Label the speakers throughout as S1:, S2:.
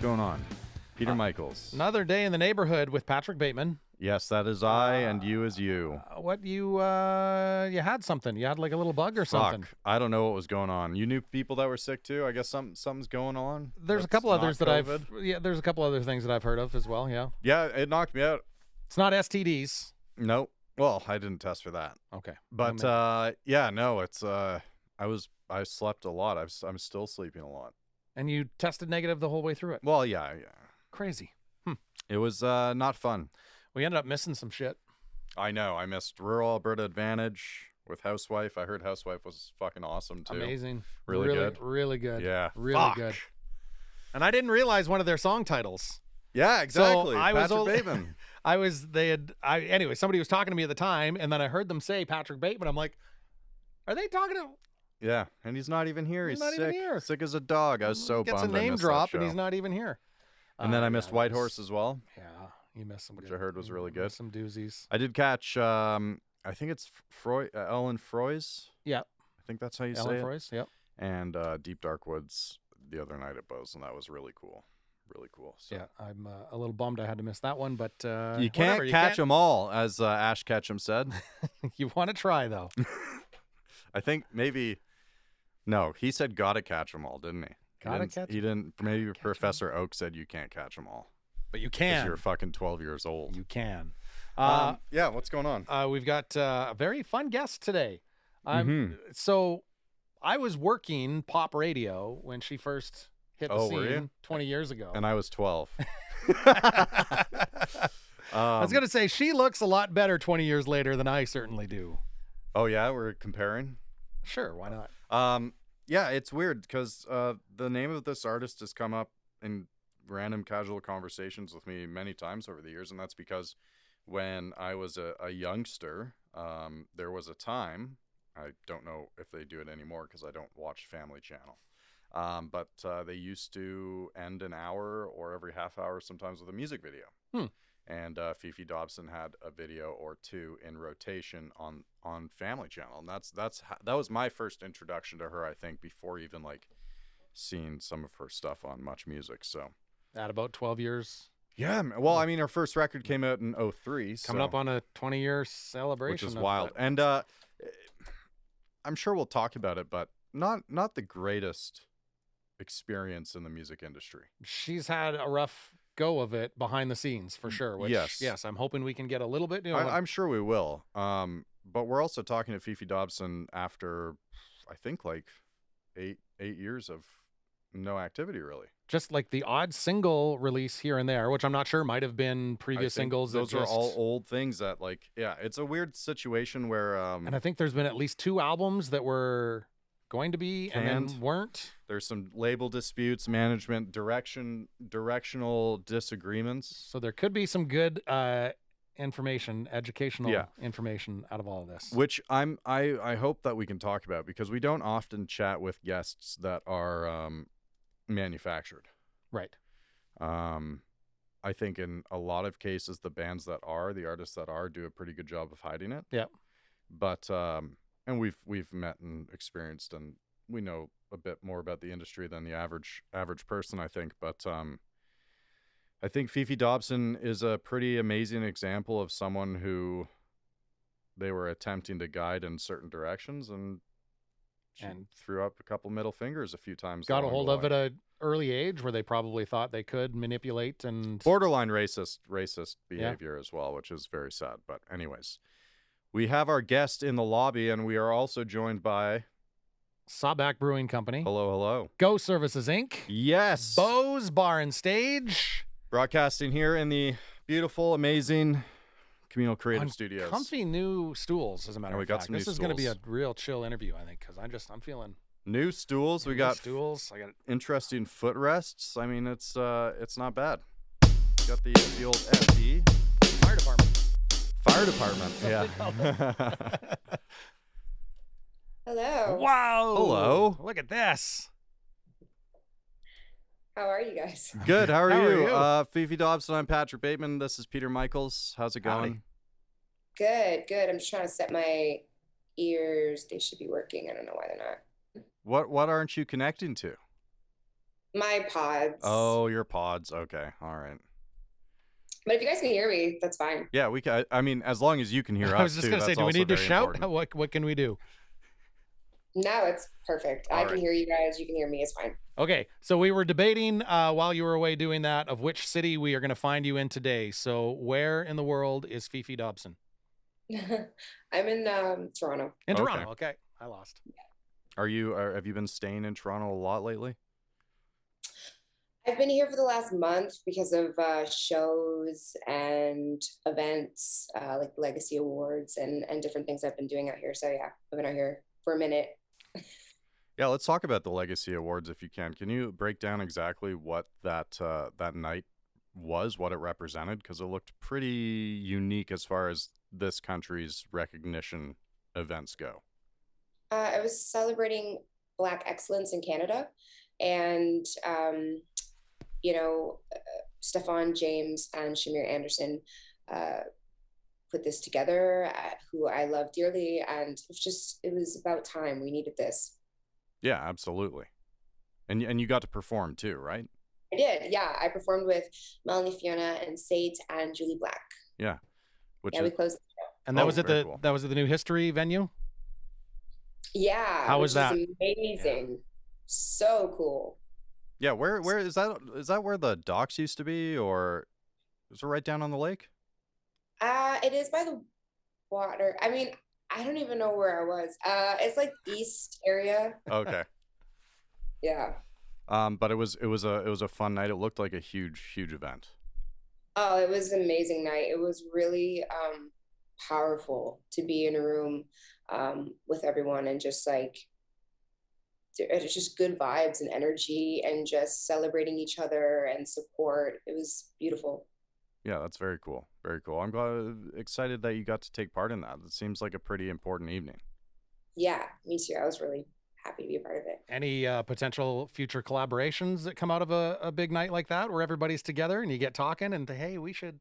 S1: going on? Peter Michaels.
S2: Another day in the neighborhood with Patrick Bateman.
S1: Yes, that is I, and you is you.
S2: You had something. You had like a little bug or something.
S1: I don't know what was going on. You knew people that were sick too. I guess something's going on.
S2: There's a couple others that there's a couple other things that I've heard of as well. Yeah.
S1: Yeah, it knocked me out.
S2: It's not STDs.
S1: Nope. Well, I didn't test for that.
S2: Okay.
S1: But it's I slept a lot. I'm still sleeping a lot.
S2: And you tested negative the whole way through it.
S1: Well, yeah.
S2: Crazy.
S1: It was not fun.
S2: We ended up missing some shit.
S1: I know. I missed Rural Alberta Advantage with Housewife. I heard Housewife was fucking awesome too.
S2: Amazing.
S1: Really good.
S2: Really good.
S1: Yeah.
S2: Really good. And I didn't realize one of their song titles.
S1: Yeah, exactly.
S2: So
S1: Patrick Bateman.
S2: Anyway, somebody was talking to me at the time, and then I heard them say Patrick Bateman. I'm like, are they talking to?
S1: Yeah, and he's not even here. He's
S2: not
S1: sick.
S2: Even here.
S1: Sick as a dog. I was so
S2: Gets
S1: bummed.
S2: A name
S1: I missed
S2: drop,
S1: that
S2: and
S1: show.
S2: he's not even here.
S1: And then I missed Whitehorse as well.
S2: Yeah, you missed some.
S1: Which I heard was really good.
S2: Some doozies.
S1: I did catch. I think it's Ellen Froy's.
S2: Yeah.
S1: I think that's how you
S2: Ellen
S1: say it.
S2: Froy's. Yep.
S1: And Deep Dark Woods the other night at Bose, and that was really cool. Really cool. So.
S2: Yeah, I'm a little bummed I had to miss that one, but
S1: you can't catch them all, as Ash Ketchum said.
S2: You want to try though?
S1: I think maybe. No, he said gotta catch them all, didn't he? He didn't. Maybe Professor Oak said you can't catch them all.
S2: But you can.
S1: Because you're fucking 12 years old.
S2: You can.
S1: Yeah, what's going on?
S2: We've got a very fun guest today. So I was working pop radio when she first hit the scene 20 years ago.
S1: And I was 12.
S2: I was going to say, she looks a lot better 20 years later than I certainly do.
S1: Oh, yeah? We're comparing?
S2: Sure, why not?
S1: Yeah, it's weird because the name of this artist has come up in random casual conversations with me many times over the years, and that's because when I was a youngster, there was a time, I don't know if they do it anymore because I don't watch Family Channel, but they used to end an hour or every half hour sometimes with a music video. And Fefe Dobson had a video or two in rotation on Family Channel, and that was my first introduction to her, I think, before even like seeing some of her stuff on Much Music. So
S2: at about 12 years.
S1: Yeah, well, I mean, her first record came out in 2003,
S2: coming up on a 20-year celebration,
S1: which is wild. And I'm sure we'll talk about it, but not the greatest experience in the music industry.
S2: She's had a rough go of it behind the scenes for sure. Which, yes, I'm hoping we can get a little bit.
S1: I'm sure we will. But we're also talking to Fefe Dobson after, I think, like eight years of no activity, really.
S2: Just like the odd single release here and there, which I'm not sure might have been previous singles.
S1: Those are all old things that, like, yeah, it's a weird situation where.
S2: And I think there's been at least 2 albums that were going to be and then weren't.
S1: There's some label disputes, management directional disagreements.
S2: So there could be some good information, educational information out of all of this.
S1: Which I hope that we can talk about, because we don't often chat with guests that are manufactured.
S2: Right.
S1: I think in a lot of cases the artists that are do a pretty good job of hiding it.
S2: Yeah.
S1: But and we've met and experienced, and we know a bit more about the industry than the average person, I think. But I think Fefe Dobson is a pretty amazing example of someone who they were attempting to guide in certain directions, and she threw up a couple middle fingers a few times.
S2: Got a hold of it at an early age where they probably thought they could manipulate and
S1: borderline racist behavior as well, which is very sad. But anyways, we have our guest in the lobby, and we are also joined by
S2: Sawback Brewing Company.
S1: Hello.
S2: Go Services Inc.
S1: Yes.
S2: Bose Bar and Stage.
S1: Broadcasting here in the beautiful, amazing Communal Creative Studios.
S2: Comfy new stools, as a matter of fact. This is going to be a real chill interview, I think, because I'm feeling
S1: new stools. We got
S2: stools. I got
S1: interesting footrests. I mean, it's not bad. Got the old FD. Fire department. Yeah.
S3: Hello.
S2: Wow.
S1: Hello.
S2: Look at this.
S3: How are you guys?
S1: Good. How are you? Fefe Dobson. I'm Patrick Bateman. This is Peter Michaels. How's it going?
S3: Good. I'm just trying to set my ears. They should be working. I don't know why they're not.
S1: What aren't you connecting to?
S3: My pods.
S1: Oh, your pods. Okay. All right.
S3: But if you guys can hear me, that's fine.
S1: Yeah, we can. I mean, as long as you can hear us,
S2: I was just going to say, do we need to shout? What can we do?
S3: No, it's perfect. I can hear you guys. You can hear me. It's fine.
S2: Okay. So we were debating while you were away doing that of which city we are going to find you in today. So where in the world is Fefe Dobson?
S3: I'm in Toronto.
S2: In Toronto. Okay. I lost.
S1: Have you been staying in Toronto a lot lately?
S3: I've been here for the last month because of shows and events, like Legacy Awards and different things I've been doing out here. So yeah, I've been out here for a minute.
S1: Yeah, let's talk about the Legacy Awards if you can. Can you break down exactly what that night was, what it represented? Because it looked pretty unique as far as this country's recognition events go.
S3: I was celebrating Black excellence in Canada, and Stefan James and Shamir Anderson put this together, who I love dearly, and it was about time. We needed this.
S1: Yeah, absolutely. And you got to perform too, right?
S3: I did. Yeah, I performed with Melanie Fiona and Sate and Julie Black.
S1: Yeah,
S3: we closed the show.
S2: And that was at the New History venue.
S3: Yeah.
S2: How was that?
S3: Amazing. Yeah. So cool.
S1: Yeah, where is that? Is that where the docks used to be, or is it right down on the lake?
S3: It is by the water. I mean, I don't even know where I was. It's like east area.
S1: Okay.
S3: Yeah.
S1: But it was a fun night. It looked like a huge event.
S3: Oh, it was an amazing night. It was really powerful to be in a room with everyone and just like it's just good vibes and energy and just celebrating each other and support. It was beautiful.
S1: Yeah, that's very cool. Very cool. I'm excited that you got to take part in that. It seems like a pretty important evening.
S3: Yeah, me too. I was really happy to be a part of it.
S2: Any potential future collaborations that come out of a big night like that where everybody's together and you get talking and hey, we should.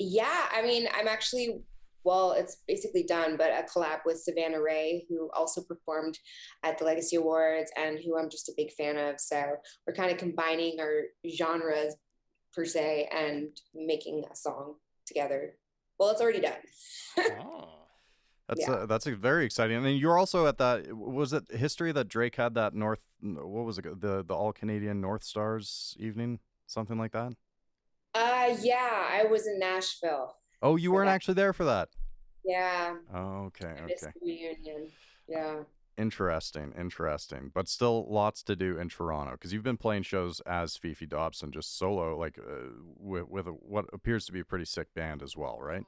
S3: Yeah, I mean, I'm actually, well, it's basically done, but a collab with Savannah Ray, who also performed at the Legacy Awards and who I'm just a big fan of. So we're kind of combining our genres per se and making a song together. Well, it's already done.
S1: Oh. That's very exciting. And then you're also at that, was it history that Drake had that what was it, the All Canadian North Stars evening, something like that?
S3: Yeah, I was in Nashville.
S1: Oh, you weren't actually there for that?
S3: Yeah.
S1: Oh, okay.
S3: Reunion. Yeah.
S1: Interesting. But still lots to do in Toronto because you've been playing shows as Fefe Dobson, just solo, like with what appears to be a pretty sick band as well, right?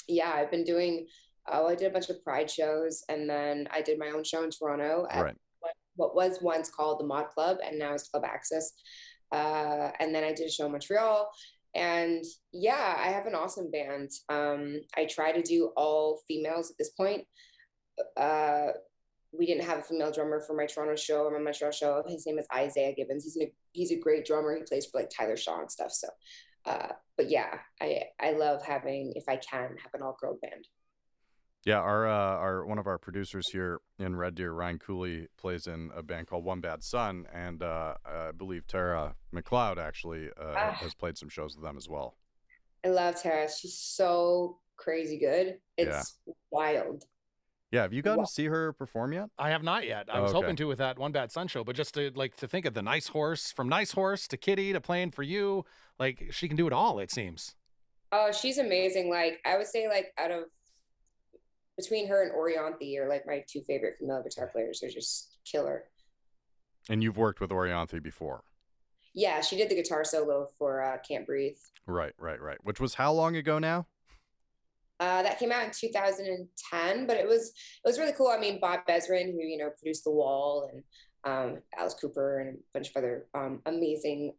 S3: Yeah, I've been doing, I did a bunch of Pride shows and then I did my own show in Toronto at what was once called the Mod Club and now it's Club Access. And then I did a show in Montreal. And yeah, I have an awesome band. I try to do all females at this point. We didn't have a female drummer for my Toronto show or my Montreal show. His name is Isaiah Gibbons. He's a great drummer. He plays for like Tyler Shaw and stuff. So, but yeah, I love having, if I can, have an all-girl band.
S1: Yeah, our one of our producers here in Red Deer, Ryan Kuly, plays in a band called One Bad Son, and I believe Tara McLeod actually has played some shows with them as well.
S3: I love Tara. She's so crazy good. It's wild.
S1: Yeah, have you gotten to see her perform yet?
S2: I have not yet. I was hoping to with that One Bad Son show, but just to think of the Nice Horse, from Nice Horse to Kitty to Playing for You, like she can do it all, it seems.
S3: Oh, she's amazing. Like I would say, like between her and Orianthi are like my two favorite female guitar players. They're just killer.
S1: And you've worked with Orianthi before?
S3: Yeah, she did the guitar solo for Can't Breathe.
S1: Right. Which was how long ago now?
S3: That came out in 2010, but it was really cool. I mean, Bob Bezrin, who produced The Wall, and Alice Cooper, and a bunch of other amazing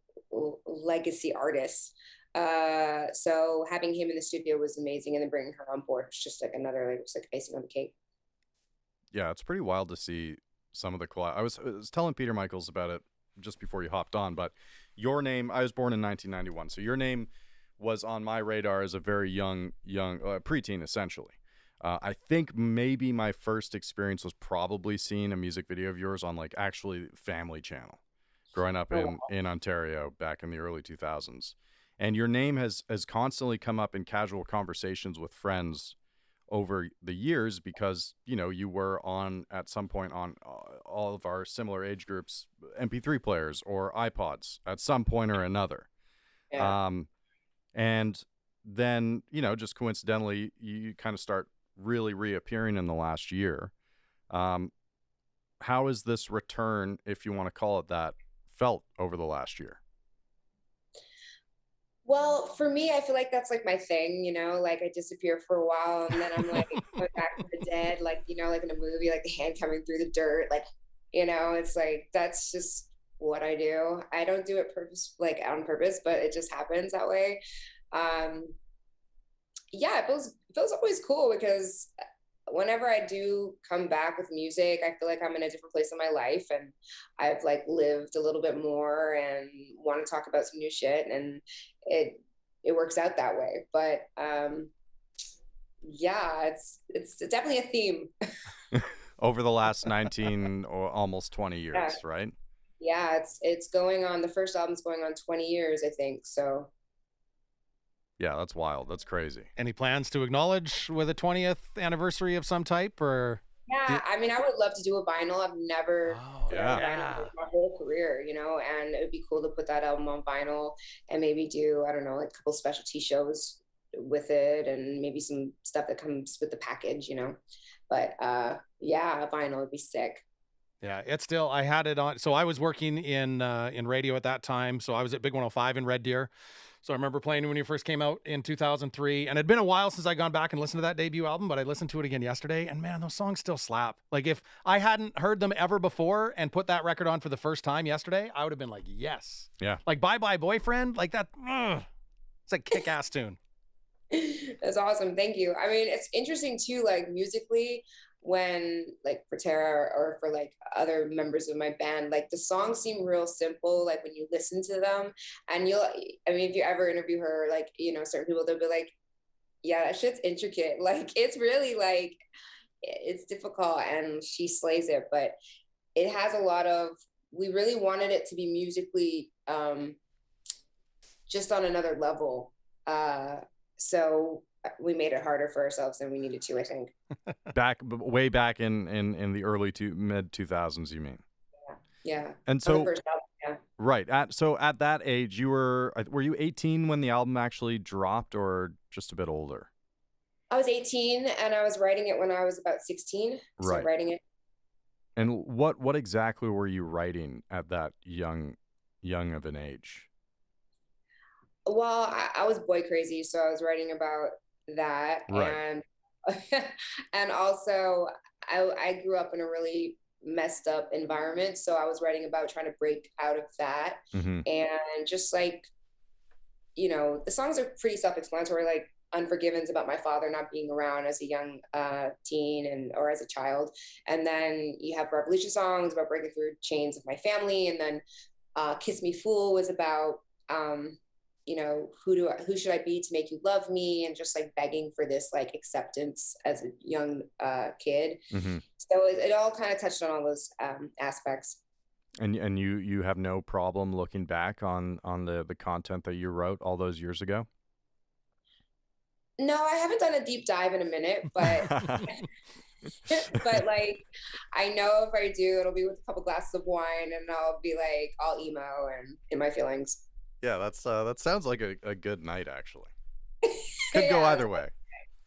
S3: legacy artists. So having him in the studio was amazing, and then bringing her on board was just like another, it's like icing on the cake.
S1: Yeah, it's pretty wild to see some of the collab. I was telling Peter Michaels about it just before you hopped on, but your name, I was born in 1991, so your name was on my radar as a very young preteen, essentially. I think maybe my first experience was probably seeing a music video of yours on like actually Family Channel. growing up in Ontario back in the early 2000s. And your name has constantly come up in casual conversations with friends over the years because, you know, you were on at some point on all of our similar age groups MP3 players or iPods at some point or another.
S3: Yeah.
S1: And then, you know, just coincidentally, you kind of start really reappearing in the last year. How is this return, if you want to call it that, felt over the last year?
S3: Well, for me, I feel like that's like my thing, you know, like I disappear for a while and then I'm like coming back from the dead, like, you know, like in a movie, like the hand coming through the dirt, like, you know, it's like, that's just what I do. I don't do it on purpose, but it just happens that way. Yeah, it feels always cool because whenever I do come back with music, I feel like I'm in a different place in my life and I've like lived a little bit more and want to talk about some new shit, and it works out that way. But yeah, it's definitely a theme.
S1: Over the last 19 or almost 20 years,
S3: Yeah.
S1: right?
S3: Yeah, it's going on, the first album's going on 20 years, I think. So
S1: Yeah, that's wild. That's crazy.
S2: Any plans to acknowledge with a 20th anniversary of some type, or?
S3: yeah, I mean, I would love to do a vinyl. I've never put out a vinyl in my whole career, you know, and it would be cool to put that album on vinyl and maybe do, I don't know, like a couple specialty shows with it and maybe some stuff that comes with the package, you know. But yeah, a vinyl would be sick.
S2: Yeah, it's still, I had it on. So I was working in radio at that time. So I was at Big 105 in Red Deer. So I remember playing when you first came out in 2003, and it'd been a while since I gone back and listened to that debut album, but I listened to it again yesterday, and man, those songs still slap. Like if I hadn't heard them ever before and put that record on for the first time yesterday, I would have been like, yes.
S1: Yeah.
S2: Like Bye Bye Boyfriend, like that. It's a kick-ass tune.
S3: That's awesome. Thank you. I mean, it's interesting too, like musically, when like for Tara or for like other members of my band, like the songs seem real simple, like when you listen to them, and I mean, if you ever interview her, like, you know, certain people, they'll be like, yeah, that shit's intricate. Like it's really like, it's difficult and she slays it, but it has a lot of, we really wanted it to be musically just on another level. So we made it harder for ourselves than we needed to, I think.
S1: Way back in the early mid 2000s, you mean?
S3: Yeah.
S1: And so,
S3: first album, yeah.
S1: Right. At that age, were you 18 when the album actually dropped, or just a bit older?
S3: I was 18 and I was writing it when I was about 16.
S1: Right.
S3: Writing it.
S1: And what exactly were you writing at that young of an age?
S3: Well, I was boy crazy, so I was writing about that.
S1: Right.
S3: And also I grew up in a really messed up environment, so I was writing about trying to break out of that.
S1: Mm-hmm.
S3: And just like, you know, the songs are pretty self-explanatory, like Unforgiven's about my father not being around as a young teen or as a child. And then you have Revolution songs about breaking through chains of my family. And then Kiss Me Fool was about you know, who should I be to make you love me, and just like begging for this like acceptance as a young kid.
S1: Mm-hmm.
S3: So it all kind of touched on all those aspects.
S1: And you have no problem looking back on the content that you wrote all those years ago?
S3: No, I haven't done a deep dive in a minute, but but like I know if I do, it'll be with a couple glasses of wine and I'll be like all emo and in my feelings.
S1: Yeah, that sounds like a good night, actually. Could go either way.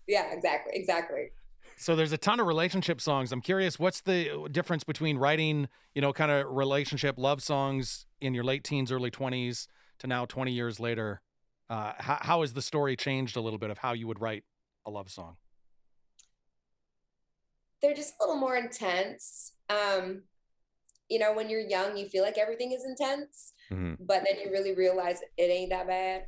S3: Yeah, exactly.
S2: So there's a ton of relationship songs. I'm curious, what's the difference between writing, you know, kind of relationship love songs in your late teens, early 20s to now 20 years later? How has the story changed a little bit of how you would write a love song?
S3: They're just a little more intense. You know, when you're young, you feel like everything is intense. Mm-hmm. But then you really realize it ain't that bad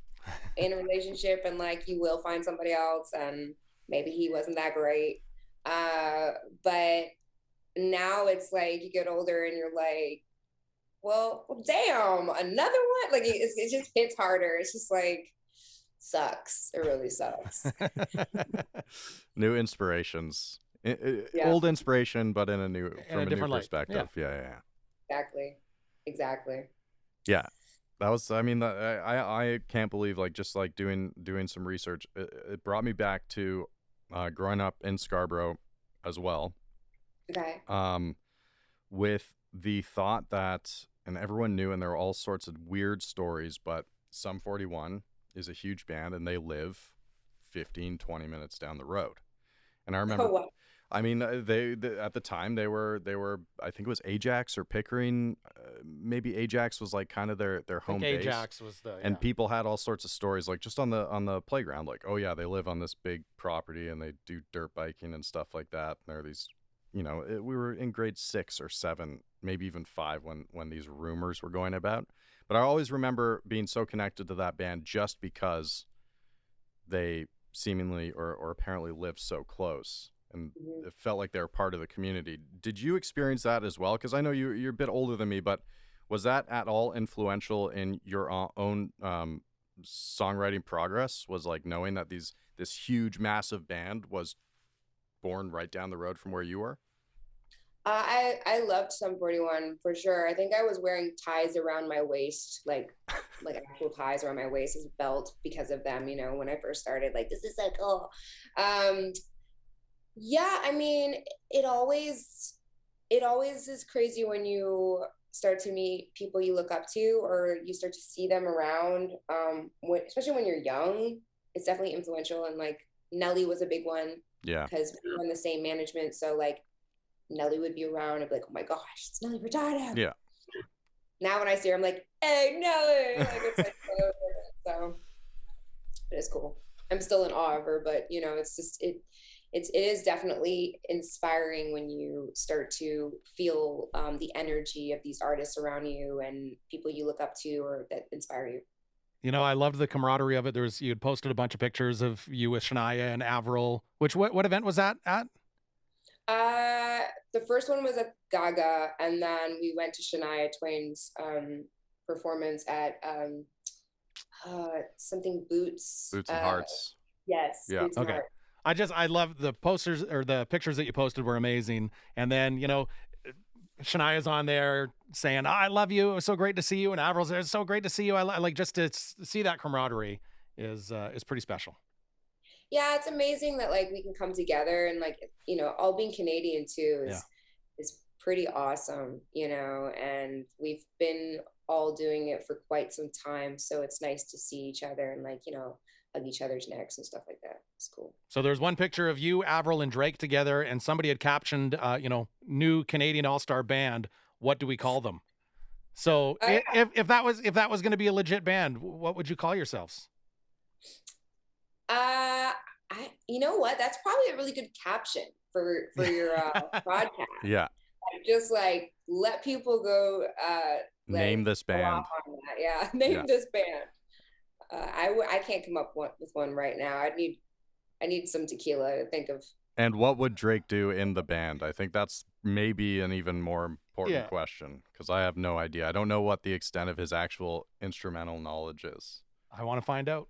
S3: in a relationship, and like you will find somebody else and maybe he wasn't that great. But now it's like you get older and you're like, well damn, another one? Like it just hits harder. It's just like, sucks. It really sucks.
S1: New inspirations. Old inspiration, but in a new, from a different perspective. Yeah.
S3: Exactly.
S1: Yeah, that was. I mean, I can't believe like just like doing some research. It brought me back to growing up in Scarborough as well.
S3: Okay.
S1: With the thought that, and everyone knew, and there were all sorts of weird stories, but Sum 41 is a huge band, and they live 15-20 minutes down the road. And I remember,
S3: Oh, wow.
S1: I mean, they at the time they were I think it was Ajax or Pickering. Maybe Ajax was like kind of their home base.
S2: Ajax was the
S1: And people had all sorts of stories, like just on the playground, like, oh yeah, they live on this big property and they do dirt biking and stuff like that. And there are these, we were in grade 6 or 7, maybe even 5 when these rumors were going about. But I always remember being so connected to that band just because they seemingly or apparently lived so close. And it felt like they were part of the community. Did you experience that as well? Because I know you're a bit older than me, but was that at all influential in your own songwriting progress? Was like knowing that this huge, massive band was born right down the road from where you were?
S3: I loved Sum 41 for sure. I think I was wearing ties around my waist, like actual ties around my waist as a belt because of them. When I first started, like, this is so cool. Yeah, I mean, it always is crazy when you start to meet people you look up to, or you start to see them around. Especially when you're young, it's definitely influential. And like Nelly was a big one.
S1: Yeah.
S3: Because we were in the same management, so like Nelly would be around and be like, oh my gosh, it's Nelly Furtado.
S1: Yeah.
S3: Now when I see her, I'm like, hey, Nelly. Like, it's like, so it is cool. I'm still in awe of her, but it's just it is definitely inspiring when you start to feel the energy of these artists around you and people you look up to or that inspire you.
S2: I loved the camaraderie of it. You had posted a bunch of pictures of you with Shania and Avril. What event was that at?
S3: The first one was at Gaga, and then we went to Shania Twain's performance at something Boots
S1: and Hearts.
S3: Yes.
S1: Yeah.
S3: Boots and
S2: Okay.
S3: Hearts.
S2: I love the posters, or the pictures that you posted were amazing. And then, Shania's on there saying, oh, I love you. It was so great to see you. And Avril's there. It's so great to see you. I like just to see that camaraderie is pretty special.
S3: Yeah, it's amazing that like we can come together and like, all being Canadian too is pretty awesome, and we've been all doing it for quite some time. So it's nice to see each other and like, hug each other's necks and stuff like that. It's cool.
S2: So there's one picture of you, Avril, and Drake together, and somebody had captioned, new Canadian all-star band. What do we call them? So if that was going to be a legit band, what would you call yourselves?
S3: You know what? That's probably a really good caption for your podcast.
S1: Yeah.
S3: Just like let people go.
S1: Name this band.
S3: Yeah, name this band. I can't come up with one right now. I need some tequila to think of.
S1: And what would Drake do in the band? I think that's maybe an even more important question, because I have no idea. I don't know what the extent of his actual instrumental knowledge is.
S2: I want to find out.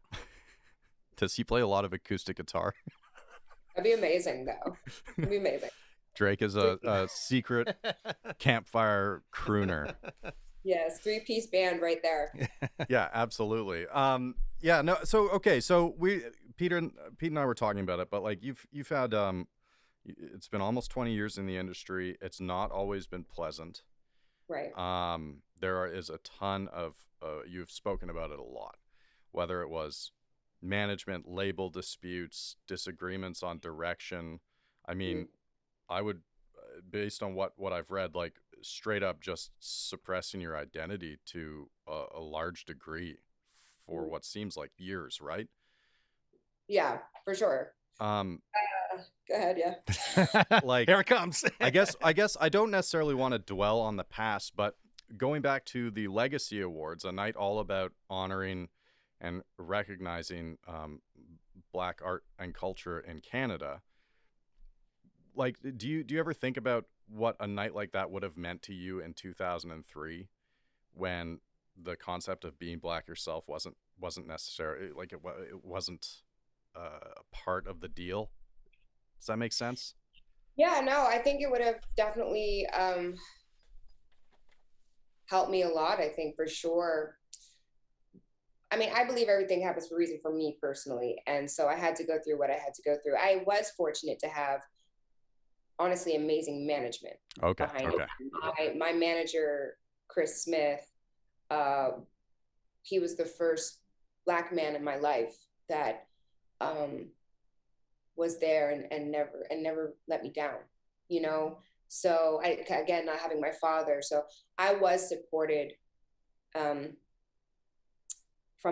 S1: Does he play a lot of acoustic guitar?
S3: That'd be amazing, though. It'd be amazing.
S1: Drake is a secret campfire crooner.
S3: Yes, 3-piece band right there.
S1: Yeah, absolutely. Yeah, no. So okay, so Pete and I were talking about it, but like you've had it's been almost 20 years in the industry. It's not always been pleasant.
S3: Right.
S1: There is a ton of you've spoken about it a lot, whether it was management, label disputes, disagreements on direction. I mean, I would, based on what I've read, like straight up just suppressing your identity to a large degree for what seems like years, right?
S3: Yeah, for sure. Go ahead, yeah.
S1: Like
S2: here it comes.
S1: I guess I don't necessarily want to dwell on the past, but going back to the Legacy Awards, a night all about honoring and recognizing Black art and culture in Canada. Like, do you ever think about what a night like that would have meant to you in 2003, when the concept of being Black yourself wasn't necessarily like it wasn't a part of the deal? Does that make sense?
S3: Yeah, no, I think it would have definitely helped me a lot, I think, for sure. I mean, I believe everything happens for a reason for me personally. And so I had to go through what I had to go through. I was fortunate to have, honestly, amazing management
S1: Okay.
S3: behind
S1: Okay.
S3: it. My manager, Chris Smith, uh, he was the first Black man in my life that was there and never let me down, you know? So again, not having my father. So I was supported from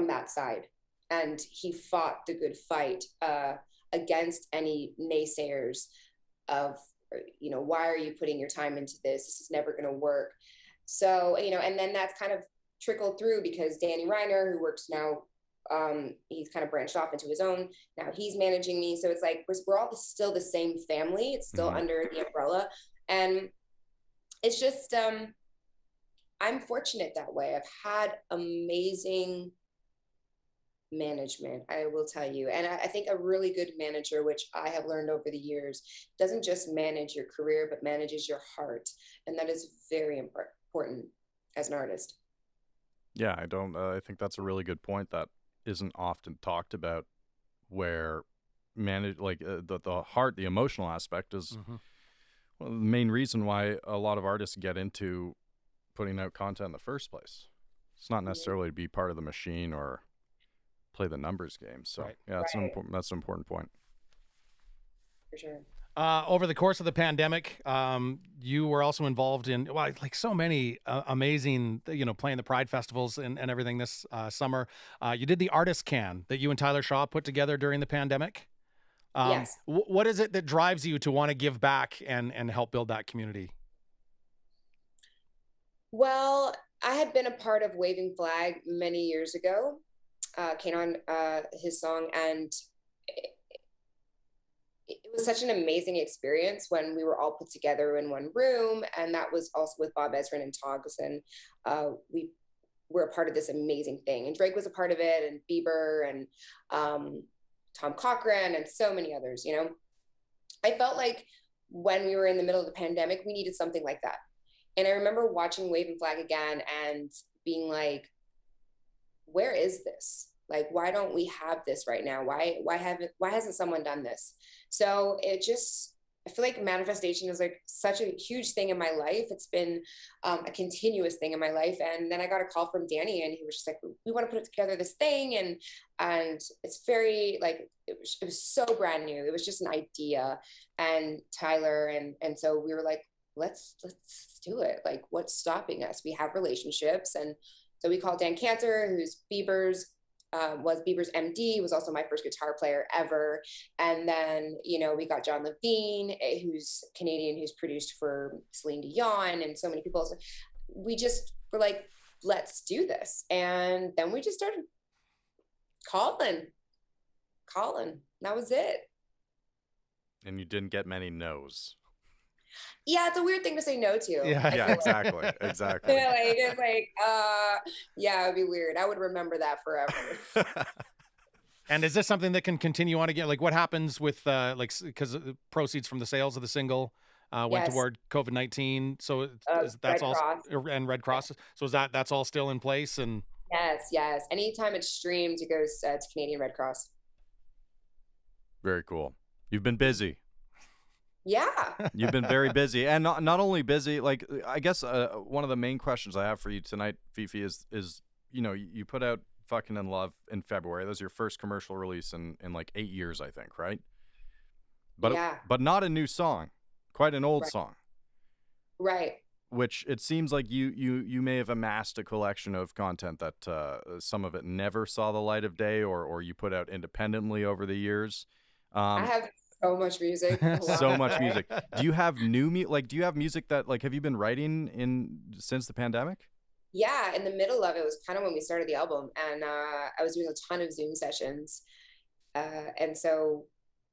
S3: that side. And he fought the good fight against any naysayers of, why are you putting your time into this? This is never going to work. So, and then that's kind of trickled through because Danny Reiner, who works now, he's kind of branched off into his own. Now he's managing me. So it's like, we're all still the same family. It's still under the umbrella. And it's just, I'm fortunate that way. I've had amazing management, I will tell you. And I think a really good manager, which I have learned over the years, doesn't just manage your career, but manages your heart. And that is very important as an artist.
S1: Yeah, I think that's a really good point that isn't often talked about, where the heart, the emotional aspect is well, the main reason why a lot of artists get into putting out content in the first place. It's not necessarily to be part of the machine or play the numbers game. So yeah, that's an important point.
S3: For sure.
S2: Over the course of the pandemic, you were also involved in like so many amazing, playing the Pride festivals and everything this summer. You did the Artist Can that you and Tyler Shaw put together during the pandemic.
S3: Yes.
S2: What is it that drives you to want to give back and help build that community?
S3: Well, I had been a part of Waving Flag many years ago. Came on his song, and it was such an amazing experience when we were all put together in one room. And that was also with Bob Ezrin and Togs, and we were a part of this amazing thing. And Drake was a part of it, and Bieber, and Tom Cochran, and so many others. I felt like when we were in the middle of the pandemic, we needed something like that. And I remember watching Waving Flag again and being like, where is this? Like, why don't we have this right now? Why hasn't someone done this? So I feel like manifestation is like such a huge thing in my life. It's been a continuous thing in my life. And then I got a call from Danny, and he was just like, we want to put together this thing. And it's very like, it was so brand new. It was just an idea. And Tyler, and so we were like, let's do it. Like, what's stopping us? We have relationships. And so we called Dan Cantor, who's was Bieber's MD, was also my first guitar player ever. And then, we got John Levine, who's Canadian, who's produced for Celine Dion and so many people. So we just were like, let's do this. And then we just started calling. That was it.
S1: And you didn't get many no's.
S3: Yeah, it's a weird thing to say no to.
S1: Yeah, exactly.
S3: Yeah, like, it's like, yeah, it'd be weird. I would remember that forever.
S2: And is this something that can continue on again? Like, what happens with because proceeds from the sales of the single went toward COVID-19? So that's
S3: Red
S2: all,
S3: Cross.
S2: and Red Cross. So that's all still in place? And
S3: yes. Anytime it's streamed, it goes to Canadian Red Cross.
S1: Very cool. You've been busy.
S3: Yeah.
S1: You've been very busy, and not only busy. Like, I guess one of the main questions I have for you tonight, Fefe, is you put out "Fucking in Love" in February. That was your first commercial release in like 8 years, I think, right? But but not a new song, quite an old song.
S3: Right.
S1: Which it seems like you may have amassed a collection of content that some of it never saw the light of day, or you put out independently over the years.
S3: I have so much music.
S1: So much music. Do you have new do you have music that have you been writing since the pandemic?
S3: Yeah, in the middle of it was kind of when we started the album, and I was doing a ton of Zoom sessions. And so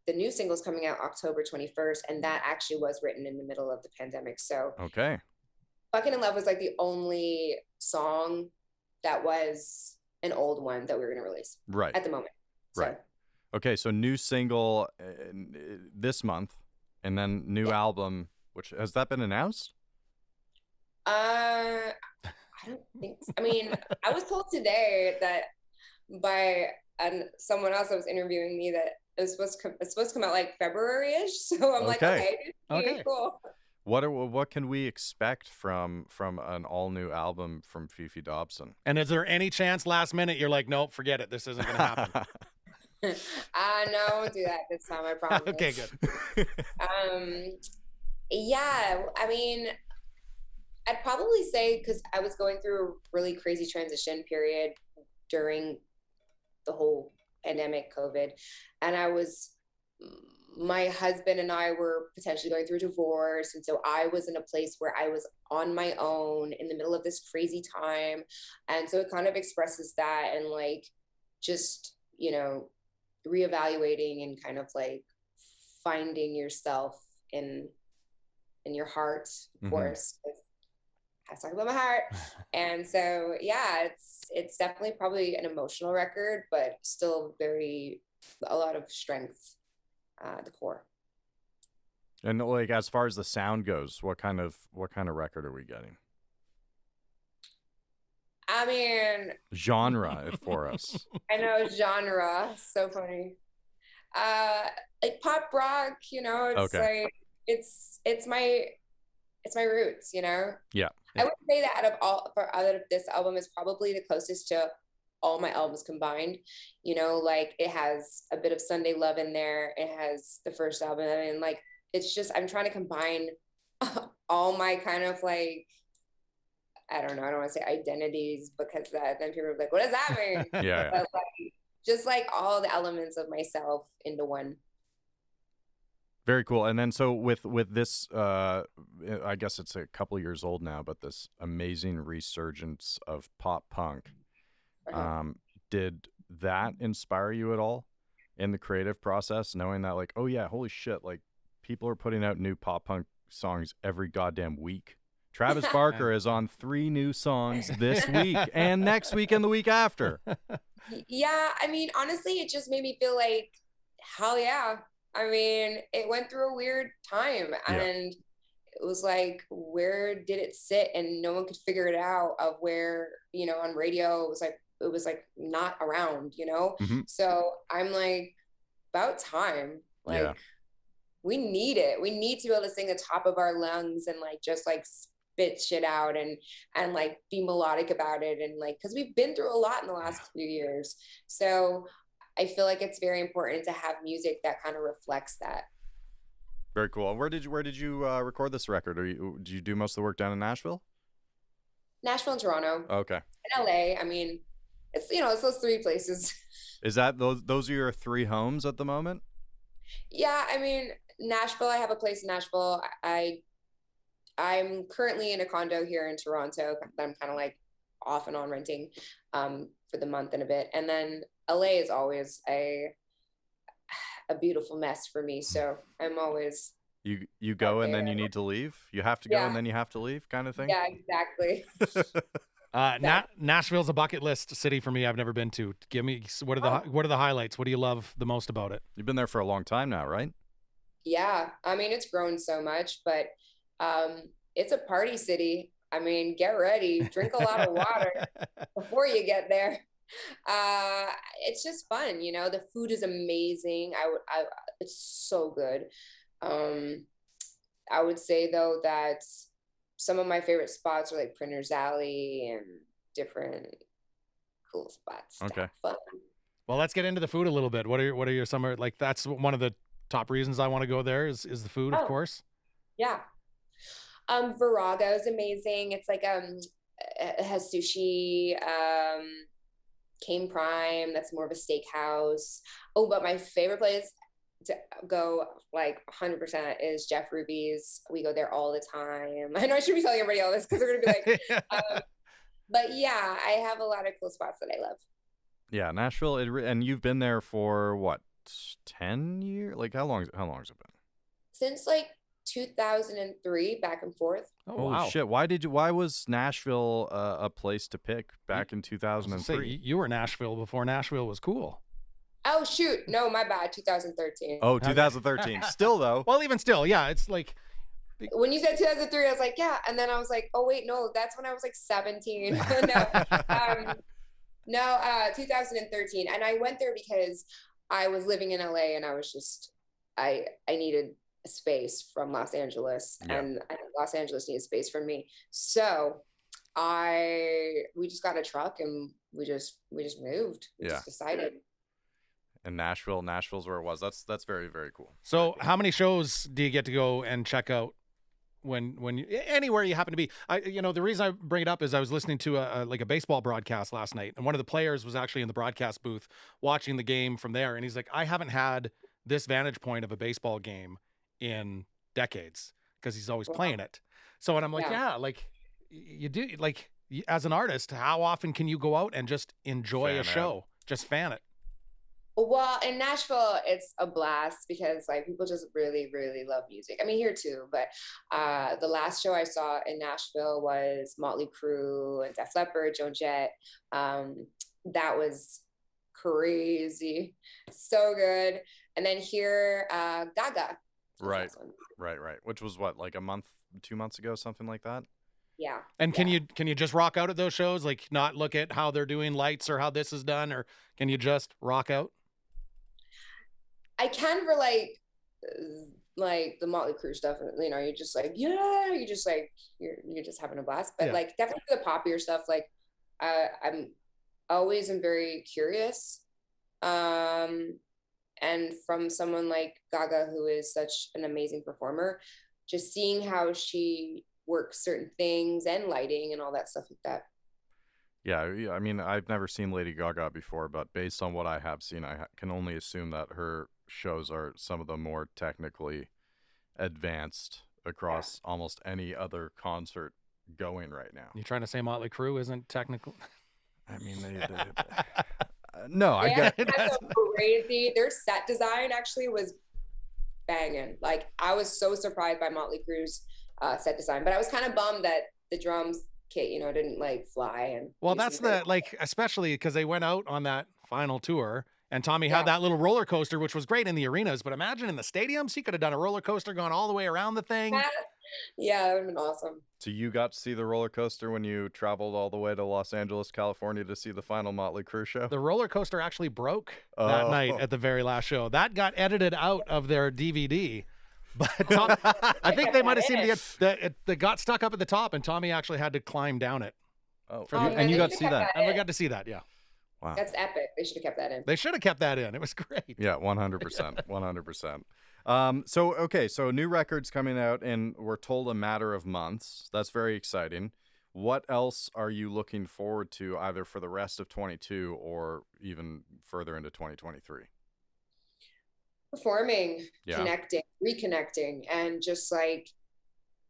S3: the new single's coming out October 21st, and that actually was written in the middle of the pandemic. So
S1: okay.
S3: Fucking in Love was like the only song that was an old one that we were going to release at the moment. So.
S1: Right. Okay, so new single this month, and then new album. Which has that been announced?
S3: I I don't think so. I mean, I was told today that by someone else that was interviewing me that it's supposed to come out like February-ish. So I'm like, okay, cool.
S1: What can we expect from an all new album from Fefe Dobson?
S2: And is there any chance last minute you're like, nope, forget it, this isn't gonna happen?
S3: No, I won't do that this time, I promise.
S2: Okay, good.
S3: Yeah, I mean, I'd probably say, because I was going through a really crazy transition period during the whole pandemic, COVID, and my husband and I were potentially going through a divorce. And so I was in a place where I was on my own in the middle of this crazy time. And so it kind of expresses that, and like, just, reevaluating and kind of like finding yourself in your heart, of course. I was talking about my heart. And so, yeah, it's definitely probably an emotional record, but still a lot of strength, the core.
S1: And like, as far as the sound goes, what kind of record are we getting?
S3: I mean,
S1: genre for us.
S3: I know, genre. So funny. Like pop rock, it's
S1: okay.
S3: like it's my roots,
S1: Yeah.
S3: I would say that out of this album is probably the closest to all my albums combined. Like it has a bit of Sunday Love in there. It has the first album. I mean, like, it's just, I'm trying to combine all my kind of like, I don't know, I don't want to say identities, because then people are like, what does that mean?
S1: Yeah.
S3: But like, just like all the elements of myself into one.
S1: Very cool. And then so with this, I guess it's a couple years old now, but this amazing resurgence of pop punk, did that inspire you at all in the creative process, knowing that like, oh yeah, holy shit, like people are putting out new pop punk songs every goddamn week? Travis Barker is on 3 new songs this week and next week and the week after.
S3: Yeah, I mean, honestly, it just made me feel like, hell yeah. I mean, it went through a weird time, and it was like, where did it sit? And no one could figure it out, of where, on radio, it was like not around, So I'm like, about time. Like, we need it. We need to be able to sing the top of our lungs and like, just like spit shit out and like be melodic about it. And like, cause we've been through a lot in the last few years. So I feel like it's very important to have music that kind of reflects that.
S1: Very cool. Where did you record this record? Did you do most of the work down in Nashville?
S3: Nashville and Toronto.
S1: Okay.
S3: And LA. I mean, it's it's those 3 places.
S1: Is that those are your 3 homes at the moment?
S3: Yeah, I mean, Nashville, I have a place in Nashville. I'm currently in a condo here in Toronto that I'm kind of like off and on renting for the month and a bit. And then LA is always a beautiful mess for me. So I'm always...
S1: You go and then you need to leave? You have to go and then you have to leave, kind of thing?
S3: Yeah, exactly.
S2: Nashville's a bucket list city for me. I've never been to. Give me, what are the highlights? What do you love the most about it?
S1: You've been there for a long time now, right?
S3: Yeah, I mean, it's grown so much, but it's a party city. I mean, get ready, drink a lot of water before you get there. It's just fun, the food is amazing. It's so good. I would say though that some of my favorite spots are like Printer's Alley and different cool spots.
S1: Okay.
S3: Fun.
S2: Well, let's get into the food a little bit. What are your summer, like, that's one of the top reasons I want to go there is the food, of course.
S3: Yeah. Virago is amazing. It's like it has sushi. Cane Prime, that's more of a steakhouse. Oh, but my favorite place to go like 100% is Jeff Ruby's. We go there all the time. I know I should be telling everybody all this because they're gonna be like but yeah, I have a lot of cool spots that I love.
S1: Yeah, Nashville, and you've been there for what, 10 years? Like how long has it been?
S3: Since like 2003, back and forth.
S1: Oh wow. Shit, why was Nashville a place to pick back in 2003?
S2: You were Nashville before Nashville was cool.
S3: Oh shoot, no, my bad, 2013.
S1: Oh, 2013. Still though.
S2: Well, even still, yeah, it's like
S3: when you said 2003, I was like, yeah. And then I was like, oh wait, no, that's when I was like 17. No, 2013. And I went there because I was living in LA and I was just, I needed a space from Los Angeles, and I think Los Angeles needed space from me. So we just got a truck and we just moved. We just decided.
S1: And Nashville's where it was. That's very, very cool.
S2: So how many shows do you get to go and check out when you, anywhere you happen to be? The reason I bring it up is I was listening to a baseball broadcast last night, and one of the players was actually in the broadcast booth watching the game from there, and he's like, I haven't had this vantage point of a baseball game in decades, because he's always playing it. So, and I'm like, you do, like, as an artist, how often can you go out and just enjoy a show, just fan it?
S3: Well, in Nashville, it's a blast because like people just really, really love music. I mean, here too, but the last show I saw in Nashville was Motley Crue and Def Leppard, Joan Jett. That was crazy, so good. And then here, Gaga.
S1: Right. Which was what, like a month, 2 months ago, something like that.
S3: Yeah.
S2: And can you just rock out at those shows? Like, not look at how they're doing lights or how this is done, or can you just rock out?
S3: I can for like the Motley Crue stuff, you're just like, you're just having a blast. But like definitely the poppier stuff, like I'm always am very curious. And from someone like Gaga, who is such an amazing performer, just seeing how she works certain things and lighting and all that stuff like that.
S1: Yeah, I mean, I've never seen Lady Gaga before, but based on what I have seen, I can only assume that her shows are some of the more technically advanced across almost any other concert going right now.
S2: You trying to say Motley Crue isn't technical?
S1: I mean, no, I get it.
S3: That's so crazy. Their set design actually was banging. Like, I was so surprised by Motley Crue's set design, but I was kind of bummed that the drums kit, didn't like fly. And
S2: well, that's especially because they went out on that final tour, and Tommy had that little roller coaster, which was great in the arenas, but imagine in the stadiums, he could have done a roller coaster going all the way around the thing.
S3: Yeah, that would have been awesome.
S1: So you got to see the roller coaster when you traveled all the way to Los Angeles, California to see the final Motley Crue show?
S2: The roller coaster actually broke that night at the very last show. That got edited out of their DVD. But I think they might have seen it got stuck up at the top, and Tommy actually had to climb down it.
S1: And you got to see that.
S2: And we got to see that, yeah.
S1: Wow.
S3: That's epic. They should have kept that in.
S2: They should have kept that in. It was great.
S1: Yeah, 100%. 100%. So new records coming out in, we're told, a matter of months. That's very exciting. What else are you looking forward to, either for the rest of 22 or even further into 2023?
S3: Performing, connecting, reconnecting, and just like,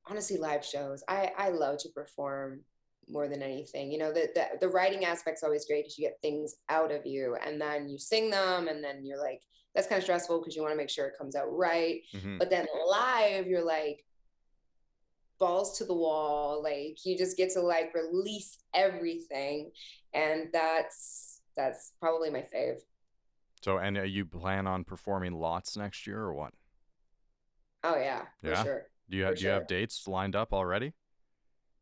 S3: honestly, live shows. I love to perform more than anything. The writing aspect's always great because you get things out of you, and then you sing them, and then you're like, that's kind of stressful because you want to make sure it comes out right. Mm-hmm. But then live, you're like balls to the wall. Like, you just get to like release everything, and that's probably my fave.
S1: So, and you plan on performing lots next year or what?
S3: Oh yeah, for sure.
S1: Do you have dates lined up already?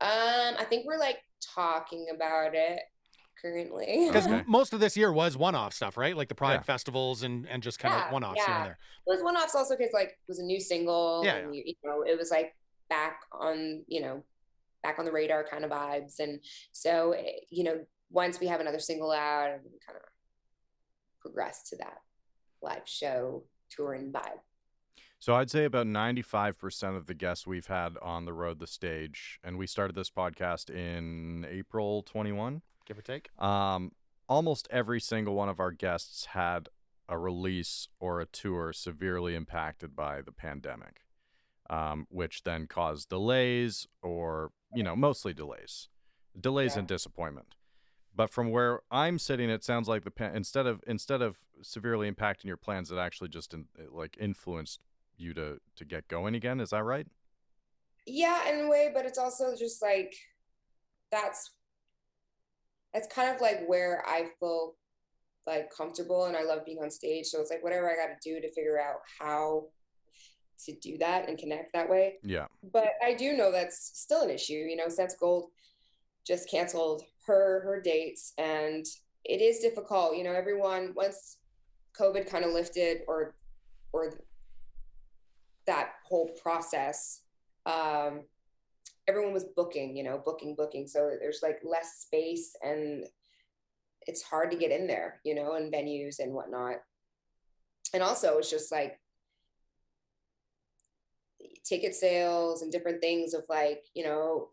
S3: I think we're like talking about it currently.
S2: Because most of this year was one-off stuff, right? Like the Pride festivals and just kind of one-offs here and there.
S3: It was one-offs also because like it was a new single. Yeah. And, it was like back on the radar kind of vibes. And so, once we have another single out, and kind of progress to that live show touring vibe.
S1: So I'd say about 95% of the guests we've had on the road, the stage, and we started this podcast in April 21,
S2: give or take.
S1: Almost every single one of our guests had a release or a tour severely impacted by the pandemic, which then caused delays or, mostly delays and disappointment. But from where I'm sitting, it sounds like instead of severely impacting your plans, it actually just influenced you to get going again. Is that right?
S3: Yeah, in a way, but it's also just like that's kind of like where I feel like comfortable, and I love being on stage. So it's like whatever I got to do to figure out how to do that and connect that way.
S1: Yeah.
S3: But I do know that's still an issue. You know, Sense Gold just canceled her dates, and it is difficult. You know, everyone, once COVID kind of lifted, or that whole process, everyone was booking, you know, booking. So there's like less space, and it's hard to get in there, you know, and venues and whatnot. And also it's just like ticket sales and different things of like, you know,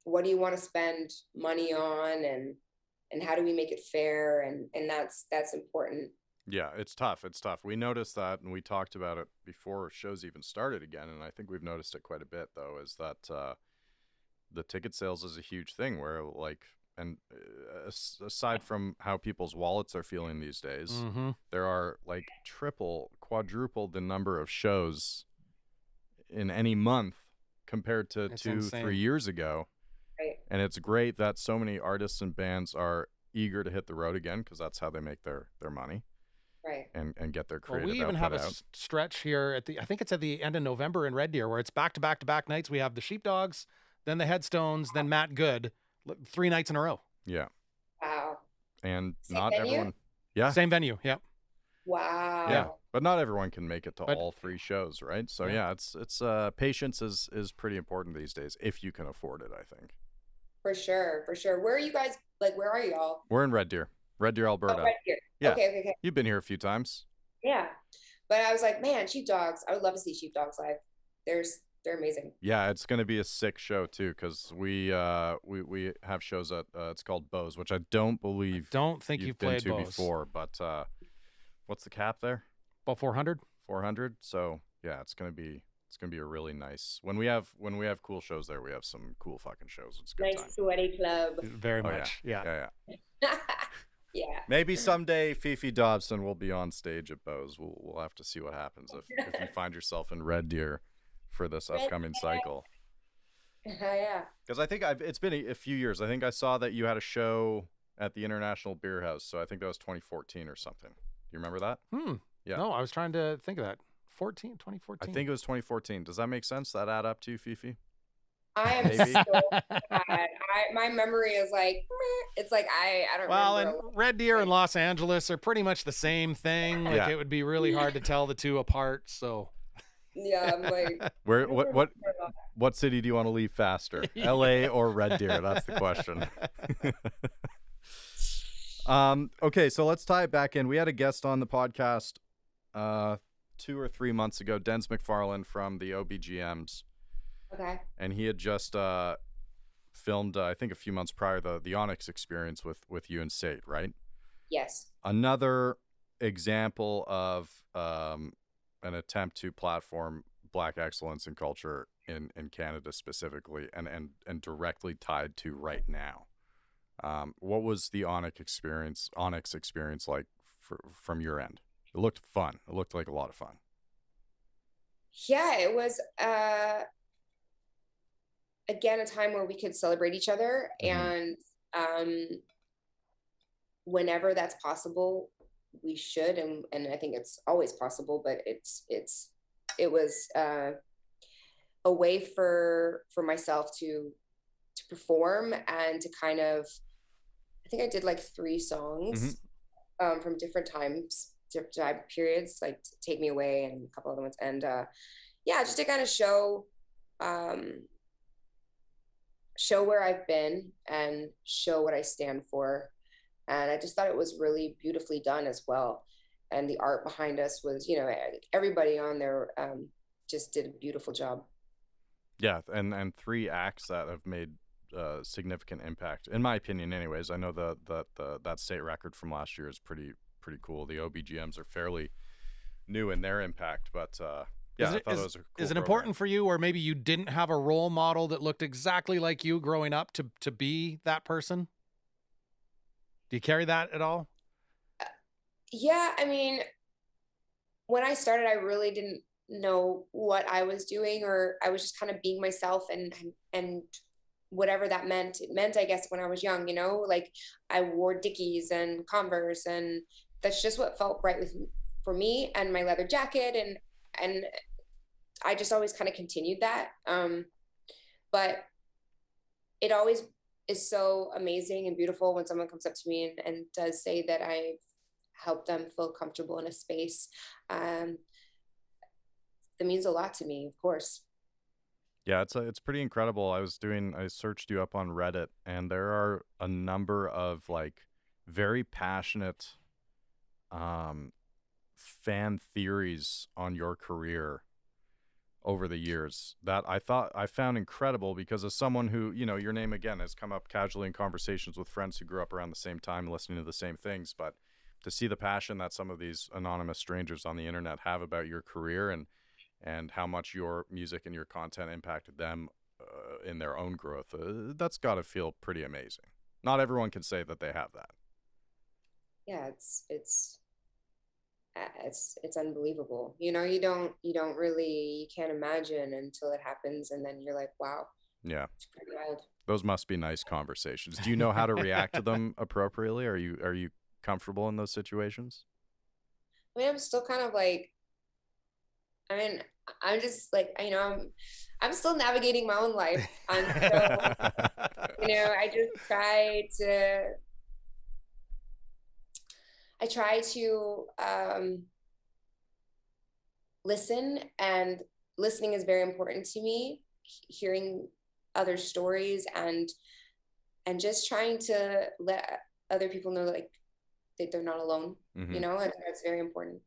S3: what do you want to spend money on, and how do we make it fair? And that's important.
S1: Yeah, it's tough. It's tough. We noticed that, and we talked about it before shows even started again. And I think we've noticed it quite a bit, though, is that the ticket sales is a huge thing where, like, and aside from how people's wallets are feeling these days, there are like triple, quadruple the number of shows in any month compared to
S2: It's
S1: 2,
S2: insane.
S1: 3 years ago.
S3: Right.
S1: And it's great that so many artists and bands are eager to hit the road again, because that's how they make their money.
S3: Right.
S1: And get their
S2: Well,
S1: creative
S2: we even
S1: output
S2: have a
S1: out.
S2: stretch here I think it's at the end of November in Red Deer, where it's back to back to back nights. We have the Sheepdogs, then the Headstones, then Matt Good, 3 nights in a row.
S1: Yeah.
S3: Wow.
S1: And
S3: Same
S1: not
S3: venue?
S1: everyone. Yeah.
S2: Same venue. Yep.
S3: Wow.
S1: Yeah. But not everyone can make it to
S2: But-
S1: all 3 shows, right? So
S2: Yeah.
S1: yeah, it's patience is pretty important these days, if you can afford it, I think.
S3: For sure. Where are you guys, like, where are y'all?
S1: We're in Red Deer, Alberta.
S3: Oh, right here.
S1: Yeah.
S3: Okay.
S1: You've been here a few times.
S3: Yeah. But I was like, man, Sheepdogs, I would love to see Sheepdogs live. They're amazing.
S1: Yeah, it's going to be a sick show too, because we have shows at it's called Bose, which I don't believe
S2: Don't think you've
S1: been
S2: played
S1: to
S2: Bose.
S1: before, but what's the cap there?
S2: About 400.
S1: 400. So yeah, it's gonna be a really nice, when we have cool shows there, we have some cool fucking shows. It's a good time.
S3: Nice sweaty club.
S2: Very
S1: Oh, yeah.
S2: much. Yeah.
S1: Yeah.
S3: Yeah.
S1: Maybe someday Fefe Dobson will be on stage at Bose. We'll have to see what happens if you find yourself in Red Deer for this
S3: Red
S1: upcoming
S3: Deer.
S1: cycle.
S3: Yeah.
S1: Because I think it's been a few years. I think I saw that you had a show at the International Beer House. So I think that was 2014 or something. Do you remember that? Yeah.
S2: No, I was trying to think of that. 2014.
S1: I think it was 2014. Does that make sense? That add up to you, Fefe?
S3: I am
S1: Maybe.
S3: so bad. My memory is like, meh. It's like I don't
S2: Well, and
S3: remember.
S2: Red Deer and Los Angeles are pretty much the same thing. Like
S1: Yeah.
S2: it would be really hard to tell the two apart. So
S3: Yeah, I'm like,
S1: Where what city do you want to leave faster? LA or Red Deer? That's the question. Okay, so let's tie it back in. We had a guest on the podcast 2 or 3 months ago, Denz McFarlane from the OBGMs,
S3: okay.
S1: and he had just filmed I think a few months prior the Onyx experience with you and Sate, right?
S3: Yes.
S1: Another example of an attempt to platform Black excellence in culture in Canada specifically, and directly tied to right now. What was the Onyx experience like from your end? It looked fun. It looked like a lot of fun.
S3: Yeah, it was again a time where we could celebrate each other, and whenever that's possible, we should, and I think it's always possible, but it was a way for myself to perform and to kind of, I think I did like 3 songs from different time periods, like Take Me Away and a couple other ones, and yeah, just to kind of show where I've been and show what I stand for. And I just thought it was really beautifully done as well. And the art behind us was, you know, everybody on there just did a beautiful job.
S1: Yeah, and 3 acts that have made significant impact, in my opinion anyways. I know that State record from last year is pretty cool. The OBGMs are fairly new in their impact, but yeah, I thought it was a cool
S2: Is it
S1: program.
S2: important for you, or maybe you didn't have a role model that looked exactly like you growing up to be that person? Do you carry that at all?
S3: Yeah, I mean, when I started, I really didn't know what I was doing, or I was just kind of being myself, and whatever that meant. It meant, I guess, when I was young, you know, like I wore Dickies and Converse, and that's just what felt right for me, and my leather jacket, and and I just always kind of continued that. But it always is so amazing and beautiful when someone comes up to me and does say that I help them feel comfortable in a space. That means a lot to me, of course.
S1: Yeah, it's pretty incredible. I searched you up on Reddit, and there are a number of like very passionate fan theories on your career over the years that I found incredible, because as someone who, you know, your name again has come up casually in conversations with friends who grew up around the same time listening to the same things, but to see the passion that some of these anonymous strangers on the internet have about your career and how much your music and your content impacted them in their own growth, that's got to feel pretty amazing. Not everyone can say that they have that.
S3: Yeah, it's unbelievable. You know, you can't imagine until it happens, and then you're like, wow.
S1: Yeah,
S3: it's pretty wild.
S1: Those must be nice conversations. Do you know how to react to them appropriately? Are you comfortable in those situations?
S3: I mean, I'm still kind of like, I'm just like, you know, I'm still navigating my own life. So, you know, I try to listen, and listening is very important to me. Hearing other stories and just trying to let other people know like that they're not alone.
S1: Mm-hmm.
S3: You know, and that's very important.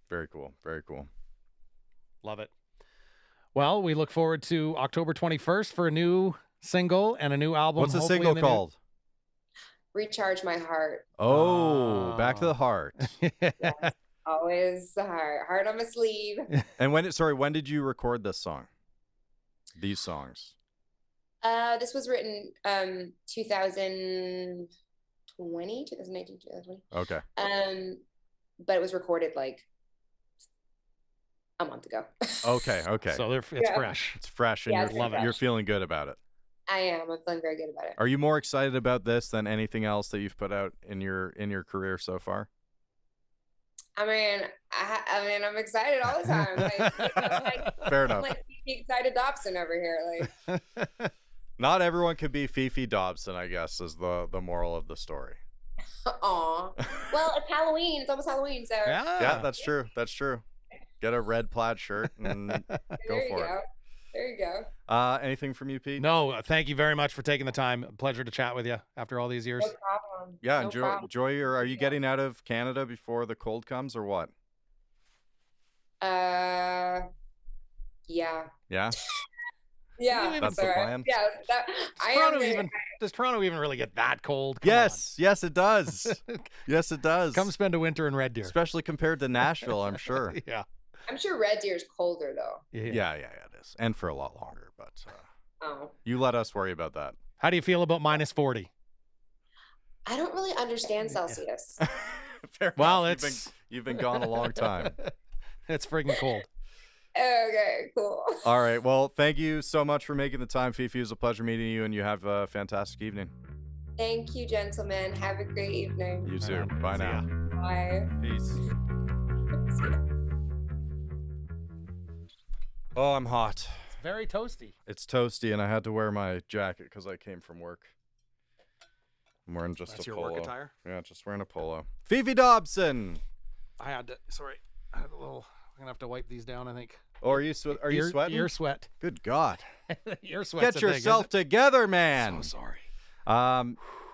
S1: Very cool. Very cool.
S2: Love it. Well, we look forward to October 21st for a new single and a new album.
S1: What's the single called?
S3: Recharge My Heart.
S1: Oh, back to the heart.
S3: Yes, always the heart on my sleeve.
S1: And when did you record this song? These songs?
S3: This was written 2019, 2020.
S1: Okay.
S3: But it was recorded like a month ago.
S1: Okay.
S2: So it's fresh.
S1: It's fresh, and you're feeling good about it.
S3: I am. I'm feeling very good about it.
S1: Are you more excited about this than anything else that you've put out in your career so far?
S3: I mean, I'm excited all the time.
S1: Fair enough.
S3: I'm like Fefe excited Dobson over here. Like,
S1: not everyone could be Fefe Dobson, I guess, is the moral of the story.
S3: Aw. Well, it's Halloween. It's almost Halloween, so
S1: yeah, that's true. That's true. Get a red plaid shirt and go for it.
S3: There you go.
S1: Anything from you, Pete?
S2: No, thank you very much for taking the time. Pleasure to chat with you after all these years.
S3: No problem.
S1: Yeah,
S3: no problem.
S1: enjoy your. Are you getting out of Canada before the cold comes, or what?
S3: Yeah.
S1: Yeah.
S3: Yeah,
S1: that's the plan.
S3: Yeah,
S2: does Toronto even really get that cold?
S1: Yes, it does. Yes, it does.
S2: Come spend a winter in Red Deer,
S1: especially compared to Nashville, I'm sure.
S2: Yeah.
S3: I'm sure Red Deer is colder though.
S1: Yeah, it is, and for a lot longer. But
S3: oh,
S1: you let us worry about that.
S2: How do you feel about -40?
S3: I don't really understand Celsius.
S1: Fair
S2: well,
S1: enough. You've been gone a long time.
S2: It's freaking cold.
S3: Okay, cool.
S1: All right. Well, thank you so much for making the time, Fefe. It was a pleasure meeting you, and you have a fantastic evening.
S3: Thank you, gentlemen. Have a great evening.
S1: You too. Bye now.
S3: Bye.
S1: Peace. Oh, I'm hot.
S2: It's very toasty.
S1: It's toasty, and I had to wear my jacket because I came from work. I'm wearing just
S2: That's
S1: a
S2: your
S1: polo.
S2: work attire?
S1: Yeah, just wearing a polo. Fefe Dobson.
S2: I had a little. I'm gonna have to wipe these down, I think.
S1: Oh, are you sweating?
S2: Ear sweat.
S1: Good God.
S2: Ear sweat.
S1: Get yourself together, man.
S2: So sorry.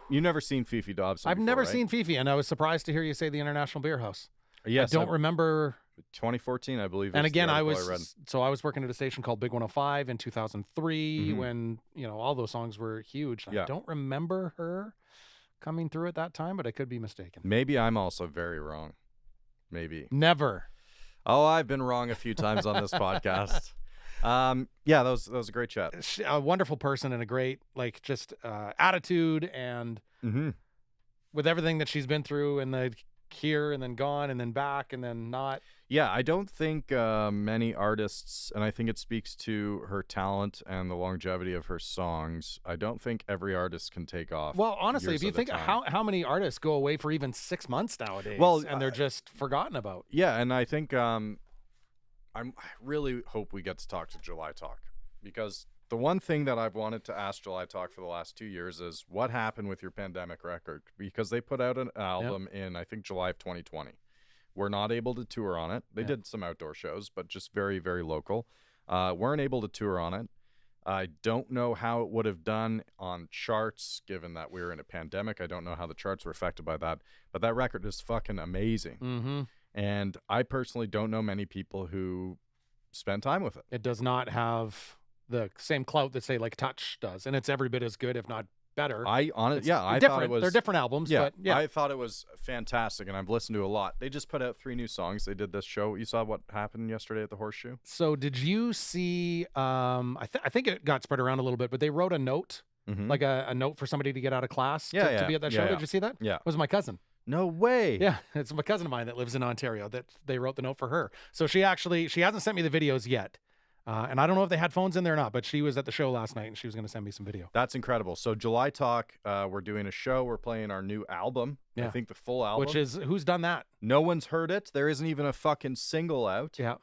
S1: You've never seen Fefe Dobson
S2: I've
S1: before,
S2: never
S1: right?
S2: seen Fefe, and I was surprised to hear you say the International Beer House.
S1: Yes.
S2: I don't remember.
S1: 2014, I believe.
S2: And again, I was working at a station called Big 105 in 2003 when, all those songs were huge.
S1: Yeah.
S2: I don't remember her coming through at that time, but I could be mistaken.
S1: Maybe I'm also very wrong. Maybe.
S2: Never.
S1: Oh, I've been wrong a few times on this podcast. Yeah, that was a great chat.
S2: A wonderful person and a great, attitude, and with everything that she's been through, and the here and then gone and then back and then not.
S1: Yeah, I don't think many artists, and I think it speaks to her talent and the longevity of her songs, I don't think every artist can take off.
S2: Well, honestly, if you think how many artists go away for even 6 months nowadays, and they're just forgotten about.
S1: Yeah, and I think I really hope we get to talk to July Talk, because the one thing that I've wanted to ask July Talk for the last 2 years is what happened with your pandemic record, because they put out an album in, I think, July of 2020. We're not able to tour on it. They did some outdoor shows, but just very, very local. Weren't able to tour on it. I don't know how it would have done on charts, given that we were in a pandemic. I don't know how the charts were affected by that. But that record is fucking amazing.
S2: Mm-hmm.
S1: And I personally don't know many people who spend time with it.
S2: It does not have the same clout that, say, like Touch does. And it's every bit as good, if not better.
S1: I thought it was...
S2: They're different albums, but yeah.
S1: I thought it was fantastic, and I've listened to a lot. They just put out 3 new songs. They did this show. You saw what happened yesterday at the Horseshoe?
S2: So did you see, I think it got spread around a little bit, but they wrote a note, like a note for somebody to get out of class to be at that show. Did you see that?
S1: Yeah.
S2: It was my cousin.
S1: No way.
S2: Yeah, it's my cousin of mine that lives in Ontario that they wrote the note for her. So she hasn't sent me the videos yet. And I don't know if they had phones in there or not, but she was at the show last night and she was going to send me some video.
S1: That's incredible. So July Talk, we're doing a show. We're playing our new album.
S2: Yeah.
S1: I think the full album.
S2: Which is, who's done that?
S1: No one's heard it. There isn't even a fucking single out.
S2: Yeah.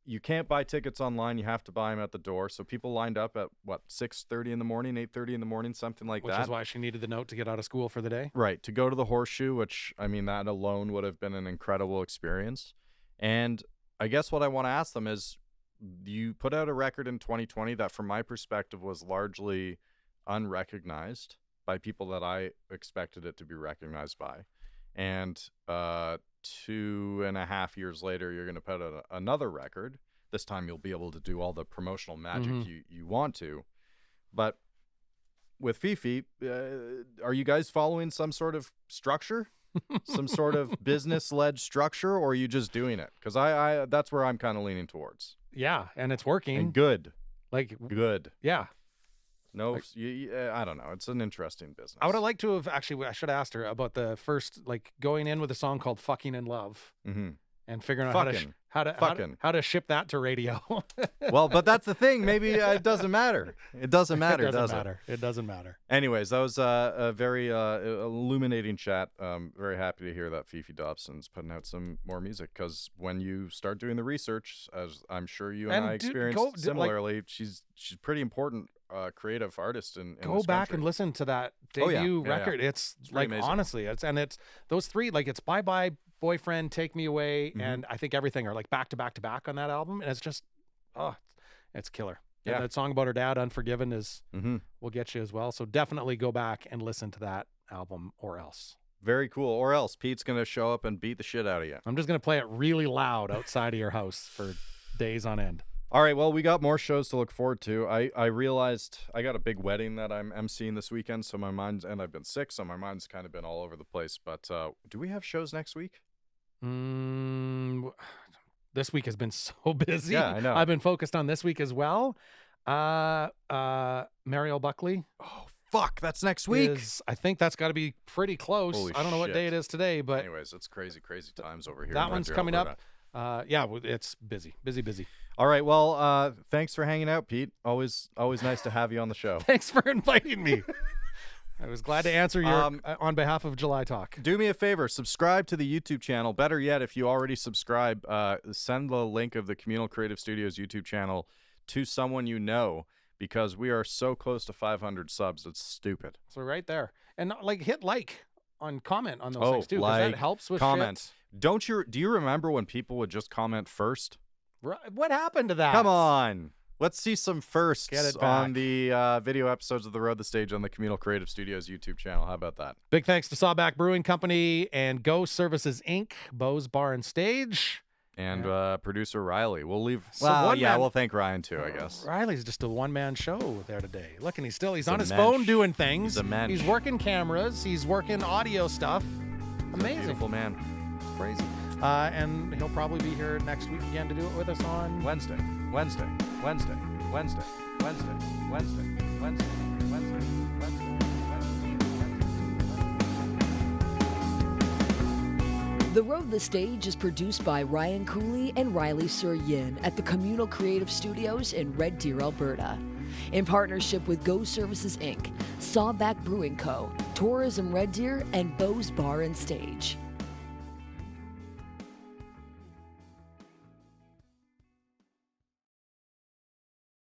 S1: You can't buy tickets online. You have to buy them at the door. So people lined up at, 6:30 in the morning, 8:30 in the morning, something like that.
S2: Which is why she needed the note to get out of school for the day.
S1: Right. To go to the Horseshoe, which, I mean, that alone would have been an incredible experience. And I guess what I want to ask them is, you put out a record in 2020 that, from my perspective, was largely unrecognized by people that I expected it to be recognized by. And 2.5 years later, you're going to put out another record. This time you'll be able to do all the promotional magic you want to. But with Fefe, are you guys following some sort of structure? Some sort of business-led structure, or are you just doing it? Because I that's where I'm kind of leaning towards.
S2: Yeah, and it's working.
S1: And good.
S2: Like,
S1: good.
S2: Yeah.
S1: No, I don't know. It's an interesting business.
S2: I would have liked to have, actually, I should have asked her about the first, like, going in with a song called Fucking in Love and figuring out how to ship that to radio.
S1: Well, but that's the thing. Maybe it doesn't matter. It doesn't matter, does it?
S2: It doesn't matter.
S1: Anyways, that was a very illuminating chat. Very happy to hear that Fefe Dobson's putting out some more music, because when you start doing the research, as I'm sure you and I experienced similarly, she's pretty important creative artist in
S2: go
S1: this
S2: back
S1: country.
S2: And listen to that debut record. It's like, amazing. Honestly, it's those 3, like, it's Bye Bye Boyfriend, Take Me Away, and I think Everything are like back to back to back on that album, and it's just it's killer. Yeah, and that song about her dad, Unforgiven, is will get you as well. So definitely go back and listen to that album, or else.
S1: Very cool. Or else Pete's gonna show up and beat the shit out of you.
S2: I'm just gonna play it really loud outside of your house for days on end.
S1: All right, well, we got more shows to look forward to. I realized I got a big wedding that I'm emceeing this weekend, so my mind's, and I've been sick, so my mind's kind of been all over the place. But do we have shows next week?
S2: This week has been so busy.
S1: Yeah, I know.
S2: I've been focused on this week as well. Mariel Buckley.
S1: Oh, fuck, that's next week.
S2: I think that's got to be pretty close.
S1: Holy
S2: I don't know what day it is today, but
S1: anyways, it's crazy times over here.
S2: That one's coming up. Yeah, it's busy.
S1: All right, well, thanks for hanging out, Pete. Always nice to have you on the show.
S2: Thanks for inviting me. I was glad to answer your on behalf of July Talk.
S1: Do me a favor, subscribe to the YouTube channel. Better yet, if you already subscribe, send the link of the Communal Creative Studios YouTube channel to someone you know, because we are so close to 500 subs. It's stupid.
S2: So right there. And like, hit comment on those things too, because that helps with
S1: comment.
S2: Shit.
S1: Do you remember when people would just comment first?
S2: What happened to that?
S1: Come on. Let's see some firsts on the video episodes of The Road the Stage on the Communal Creative Studios YouTube channel. How about that?
S2: Big thanks to Sawback Brewing Company and Go Services Inc., Bo's Bar and Stage.
S1: And producer Ryley. We'll leave. We'll thank Ryan too, I guess.
S2: Riley's just a one-man show there today. Look, and he's on his phone doing things.
S1: He's a mensch.
S2: He's working cameras. He's working audio stuff. Amazing.
S1: Beautiful man. It's crazy.
S2: And he'll probably be here next week again to do it with us on
S1: Wednesday.
S4: The Road the Stage is produced by Ryan Kuly and Ryley Surian at the Communal Creative Studios in Red Deer, Alberta. In partnership with Go Services Inc., Sawback Brewing Co., Tourism Red Deer, and Bo's Bar and Stage.